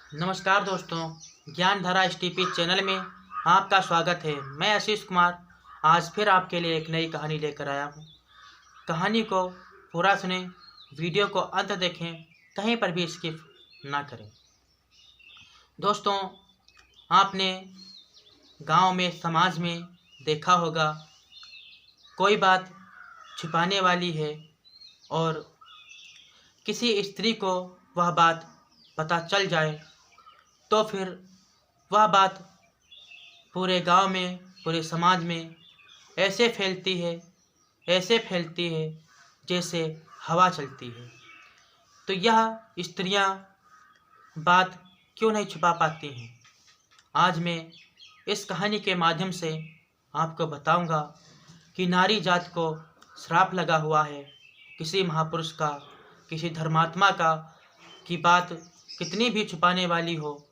नमस्कार दोस्तों, Gyandhara STP channel में आपका स्वागत है। मैं आशीष कुमार आज फिर आपके लिए एक नई कहानी लेकर आया हूँ। कहानी को पूरा सुनें, वीडियो को अंत देखें, कहीं पर भी स्किप ना करें। दोस्तों, आपने गांव में, समाज में देखा होगा, कोई बात छिपाने वाली है और किसी स्त्री को वह बात पता चल जाए तो फिर वह बात पूरे गांव में, पूरे समाज में ऐसे फैलती है जैसे हवा चलती है। तो यह स्त्रियां बात क्यों नहीं छुपा पाती हैं? आज मैं इस कहानी के माध्यम से आपको बताऊंगा कि नारी जात को श्राप लगा हुआ है किसी महापुरुष का, किसी धर्मात्मा का, कि बात कितनी भी छुपाने वाली हो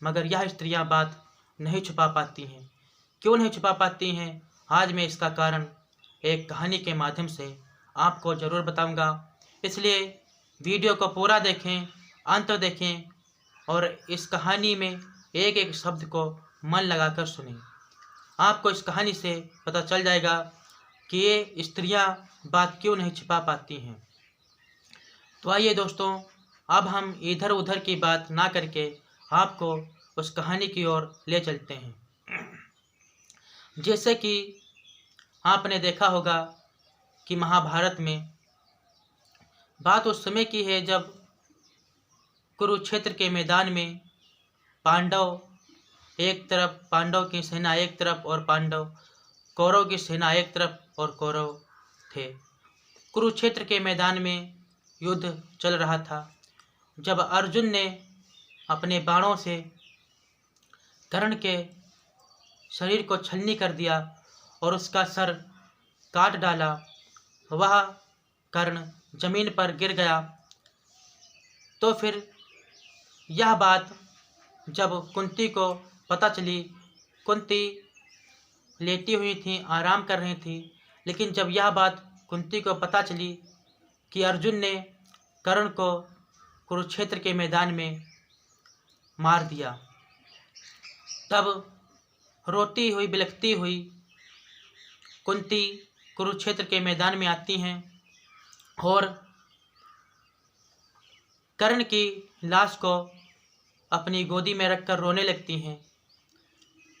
मगर यह स्त्रियां बात नहीं छुपा पाती हैं। क्यों नहीं छुपा पाती हैं? आज मैं इसका कारण एक कहानी के माध्यम से आपको ज़रूर बताऊंगा। इसलिए वीडियो को पूरा देखें, अंत देखें और इस कहानी में एक एक शब्द को मन लगाकर सुनें। आपको इस कहानी से पता चल जाएगा कि ये स्त्रियां बात क्यों नहीं छुपा पाती हैं। तो आइए दोस्तों, अब हम इधर उधर की बात ना करके आपको उस कहानी की ओर ले चलते हैं। जैसे कि आपने देखा होगा कि महाभारत में बात उस समय की है जब कुरुक्षेत्र के मैदान में पांडव एक तरफ, पांडव की सेना एक तरफ और कौरव की सेना एक तरफ और कौरव थे। कुरुक्षेत्र के मैदान में युद्ध चल रहा था जब अर्जुन ने अपने बाणों से कर्ण के शरीर को छलनी कर दिया और उसका सर काट डाला। वह कर्ण जमीन पर गिर गया। तो फिर यह बात जब कुंती को पता चली, कुंती लेटी हुई थी, आराम कर रही थी, लेकिन जब यह बात कुंती को पता चली कि अर्जुन ने कर्ण को कुरुक्षेत्र के मैदान में मार दिया, तब रोती हुई, बिलखती हुई कुंती कुरुक्षेत्र के मैदान में आती हैं और कर्ण की लाश को अपनी गोदी में रखकर रोने लगती हैं।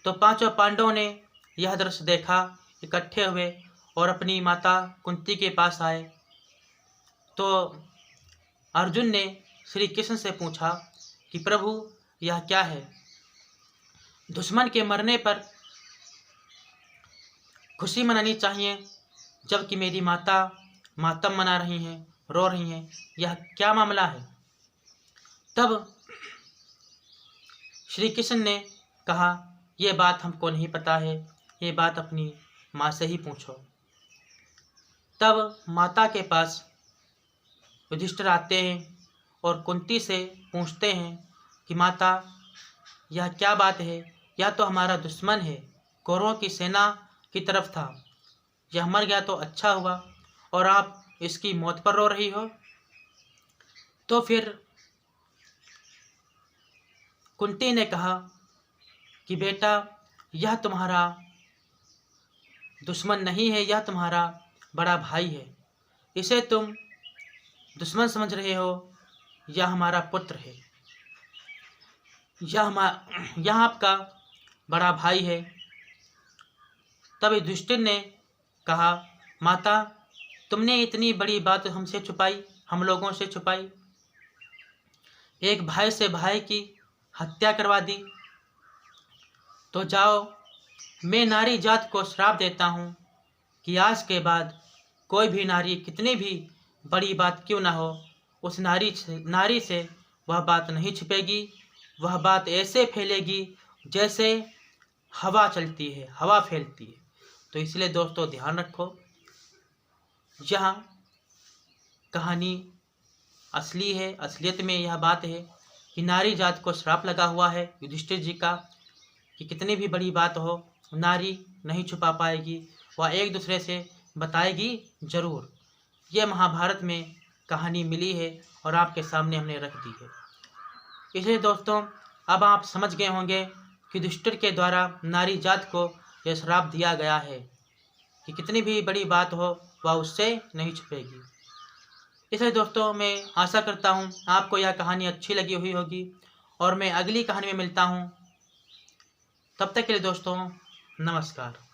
तो पांचों पांडवों ने यह दृश्य देखा, इकट्ठे हुए और अपनी माता कुंती के पास आए। तो अर्जुन ने श्री कृष्ण से पूछा कि प्रभु, यह क्या है? दुश्मन के मरने पर खुशी मनानी चाहिए जबकि मेरी माता मातम मना रही हैं, रो रही हैं, यह क्या मामला है? तब श्री कृष्ण ने कहा, ये बात हमको नहीं पता है, ये बात अपनी माँ से ही पूछो। तब माता के पास युधिष्ठिर आते हैं और कुंती से पूछते हैं कि माता, यह क्या बात है? यह तो हमारा दुश्मन है, कौरवों की सेना की तरफ था, यह मर गया तो अच्छा हुआ और आप इसकी मौत पर रो रही हो। तो फिर कुंती ने कहा कि बेटा, यह तुम्हारा दुश्मन नहीं है, यह तुम्हारा बड़ा भाई है, इसे तुम दुश्मन समझ रहे हो, यह हमारा पुत्र है, यह आपका बड़ा भाई है। तब युधिष्ठिर ने कहा, माता, तुमने इतनी बड़ी बात हमसे छुपाई, हम लोगों से छुपाई, एक भाई से भाई की हत्या करवा दी। तो जाओ, मैं नारी जात को श्राप देता हूँ कि आज के बाद कोई भी नारी, कितनी भी बड़ी बात क्यों ना हो, उस नारी से वह बात नहीं छिपेगी। वह बात ऐसे फैलेगी जैसे हवा चलती है, हवा फैलती है। तो इसलिए दोस्तों ध्यान रखो, यह कहानी असली है, असलियत में यह बात है कि नारी जात को श्राप लगा हुआ है युधिष्ठिर जी का कि कितनी भी बड़ी बात हो, नारी नहीं छुपा पाएगी, वह एक दूसरे से बताएगी जरूर। यह महाभारत में कहानी मिली है और आपके सामने हमने रख दी है। इसलिए दोस्तों अब आप समझ गए होंगे कि दुष्टर के द्वारा नारी जात को यह श्राप दिया गया है कि कितनी भी बड़ी बात हो वह उससे नहीं छुपेगी। इसलिए दोस्तों मैं आशा करता हूँ आपको यह कहानी अच्छी लगी हुई होगी और मैं अगली कहानी में मिलता हूँ। तब तक के लिए दोस्तों नमस्कार।